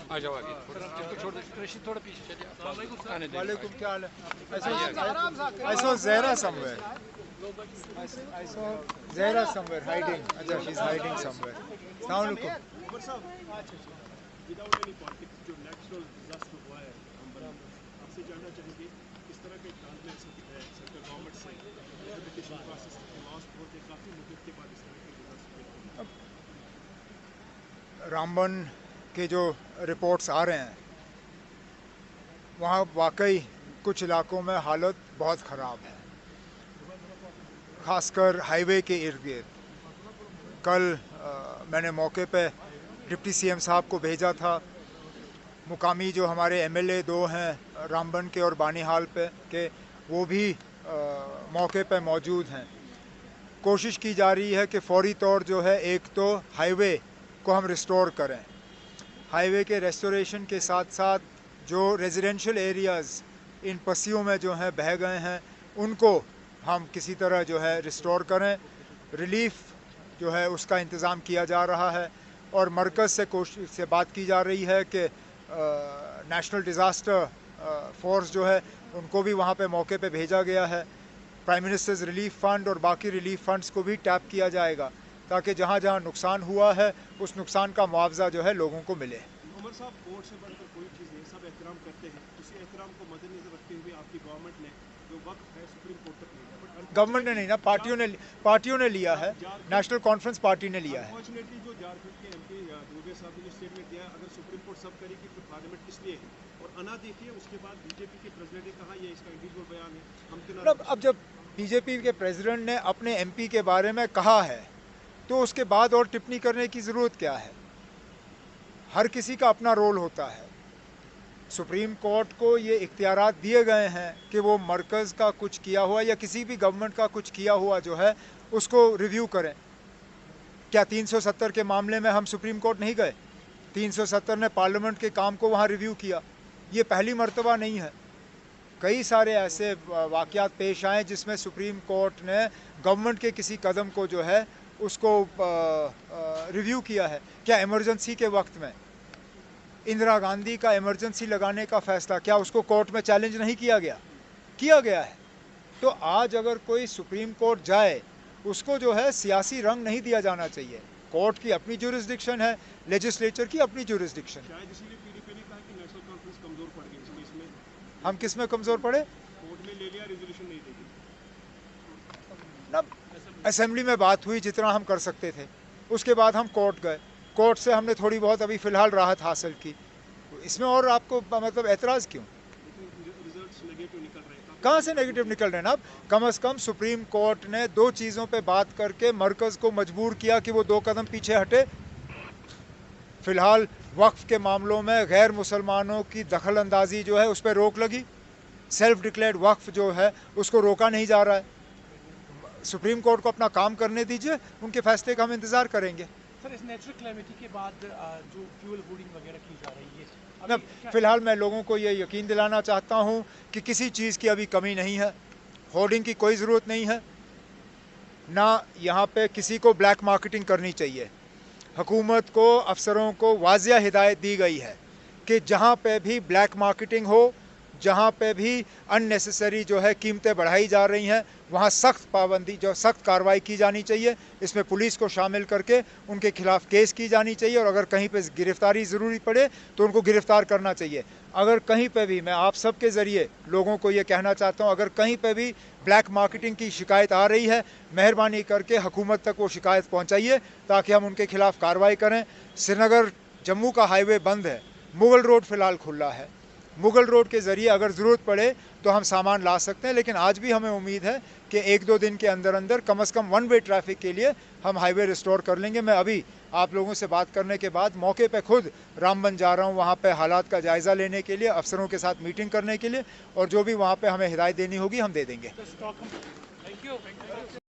आ जाओ आगे, जिनको छोड़ दो, रशीद थोड़ा पीछे चलिए। वालेकुम, क्या हाल है? I saw Zahra somewhere. I saw Zahra somewhere hiding. अच्छा, she's hiding somewhere. Assalamu alaikum. Without any politics जो नेचुरल डिजास्टर हुआ है आपसे जानना चाहेंगे किस तरह के तालमेल सेंट्रल गवर्नमेंट से एजुकेशन प्रोसेस लॉस्ट होते काफ़ी मुद्दत के बाद इस तरह के डिजास्टर। रामबन के जो रिपोर्ट्स आ रहे हैं वहाँ वाकई कुछ इलाकों में हालत बहुत ख़राब है, ख़ासकर हाईवे के इर्द गिर्द। कल मैंने मौके पे डिप्टी सीएम साहब को भेजा था। मुकामी जो हमारे एमएलए दो हैं रामबन के और बानीहाल पे के, वो भी मौके पे मौजूद हैं। कोशिश की जा रही है कि फौरी तौर जो है एक तो हाईवे को हम रिस्टोर करें। हाईवे के रेस्टोरेशन के साथ साथ जो रेजिडेंशियल एरियाज़ इन पस्सियों में जो हैं बह गए हैं उनको हम किसी तरह जो है रिस्टोर करें। रिलीफ जो है उसका इंतज़ाम किया जा रहा है और मरकज़ से बात की जा रही है कि नेशनल डिज़ास्टर फोर्स जो है उनको भी वहाँ पे मौके पे भेजा गया है। प्राइम मिनिस्टर्स रिलीफ फ़ंड और बाकी रिलीफ फ़ंड्स को भी टैप किया जाएगा ताकि जहाँ जहाँ नुकसान हुआ है उस नुकसान का मुआवजा जो है लोगों को मिले। उमर साहब, कोर्ट से बढ़कर कोई चीज़ नहीं, सब एहतराम करते हैं। उसी एहतराम को मद्देनजर रखते हुए आपकी गवर्नमेंट ने जो वक्त है सुप्रीम कोर्ट तक नहीं है, बट गवर्नमेंट ने नहीं ना, पार्टियों ने लिया है। नेशनल कॉन्फ्रेंस पार्टी ने लिया है। अनफॉर्चुनेटली जो झारखंड के एमपी दुबे साहब ने स्टेटमेंट दिया, अगर सुप्रीम कोर्ट सब करेगी तो पार्लियामेंट किस लिए है? और अना देखिए, उसके बाद बीजेपी के प्रेसिडेंट ने कहा ये इसका इंडिविजुअल बयान है, हम अब जब बीजेपी के प्रेसिडेंट ने अपने एमपी के बारे में कहा है तो उसके बाद और टिप्पणी करने की ज़रूरत क्या है? हर किसी का अपना रोल होता है। सुप्रीम कोर्ट को ये इख्तियारात दिए गए हैं कि वो मरकज़ का कुछ किया हुआ या किसी भी गवर्नमेंट का कुछ किया हुआ जो है उसको रिव्यू करें। क्या 370 के मामले में हम सुप्रीम कोर्ट नहीं गए? 370 ने पार्लियामेंट के काम को वहाँ रिव्यू किया। ये पहली मर्तबा नहीं है। कई सारे ऐसे वाक़यात पेश आए जिसमें सुप्रीम कोर्ट ने गवर्नमेंट के किसी कदम को जो है उसको रिव्यू किया है। क्या इमरजेंसी के वक्त में इंदिरा गांधी का इमरजेंसी लगाने का फ़ैसला, क्या उसको कोर्ट में चैलेंज नहीं किया गया? किया गया है। तो आज अगर कोई सुप्रीम कोर्ट जाए उसको जो है सियासी रंग नहीं दिया जाना चाहिए। कोर्ट की अपनी जुरिस्डिक्शन है, लेजिस्लेचर की अपनी जुरिस्डिक्शन। शायद इसीलिए पीडीपी ने कहा कि नेशनल कॉन्फ्रेंस कमजोर पड़ गई, इसलिए इसमें हम किस में कमज़ोर पड़े? कोर्ट ने ले लिया, रेजोल्यूशन नहीं देगी ना। असेंबली में बात हुई जितना हम कर सकते थे, उसके बाद हम कोर्ट गए। कोर्ट से हमने थोड़ी बहुत अभी फ़िलहाल राहत हासिल की। इसमें और आपको मतलब एतराज़ क्यों? रिजल्ट्स नेगेटिव निकल रहे हैं। कहाँ से नेगेटिव निकल रहे हैं? अब कम से कम सुप्रीम कोर्ट ने दो चीज़ों पे बात करके मरकज़ को मजबूर किया कि वो 2 कदम पीछे हटे। फ़िलहाल वक्फ़ के मामलों में गैर मुसलमानों की दखल अंदाजी जो है उस पर रोक लगी। सेल्फ डिक्लेयर्ड वक्फ़ जो है उसको रोका नहीं जा रहा है। सुप्रीम कोर्ट को अपना काम करने दीजिए, उनके फैसले का हम इंतज़ार करेंगे। सर, इस नेचुरल क्लैमिटी के बाद जो फ्यूल होर्डिंग वगैरह की जा रही है, फ़िलहाल मैं लोगों को ये यकीन दिलाना चाहता हूँ कि किसी चीज़ की अभी कमी नहीं है। होर्डिंग की कोई ज़रूरत नहीं है, ना यहाँ पे किसी को ब्लैक मार्केटिंग करनी चाहिए। हुकूमत को, अफसरों को वाज़िया हिदायत दी गई है कि जहाँ पे भी ब्लैक मार्केटिंग हो, जहाँ पे भी अननेसेसरी जो है कीमतें बढ़ाई जा रही हैं, वहाँ सख्त पाबंदी, जो सख्त कार्रवाई की जानी चाहिए। इसमें पुलिस को शामिल करके उनके खिलाफ़ केस की जानी चाहिए और अगर कहीं पे गिरफ़्तारी ज़रूरी पड़े तो उनको गिरफ़्तार करना चाहिए। अगर कहीं पे भी, मैं आप सब के ज़रिए लोगों को ये कहना चाहता हूँ, अगर कहीं पे भी ब्लैक मार्केटिंग की शिकायत आ रही है, मेहरबानी करके हुकूमत तक वो शिकायत पहुँचाइए ताकि हम उनके खिलाफ़ कार्रवाई करें। श्रीनगर जम्मू का हाईवे बंद है, मुगल रोड फ़िलहाल खुला है। मुगल रोड के ज़रिए अगर ज़रूरत पड़े तो हम सामान ला सकते हैं, लेकिन आज भी हमें उम्मीद है कि 1-2 दिन के अंदर अंदर कम से कम 1 वे ट्रैफिक के लिए हम हाईवे रिस्टोर कर लेंगे। मैं अभी आप लोगों से बात करने के बाद मौके पे खुद रामबन जा रहा हूँ, वहाँ पे हालात का जायज़ा लेने के लिए, अफसरों के साथ मीटिंग करने के लिए, और जो भी वहाँ पे हमें हिदायत देनी होगी हम दे देंगे।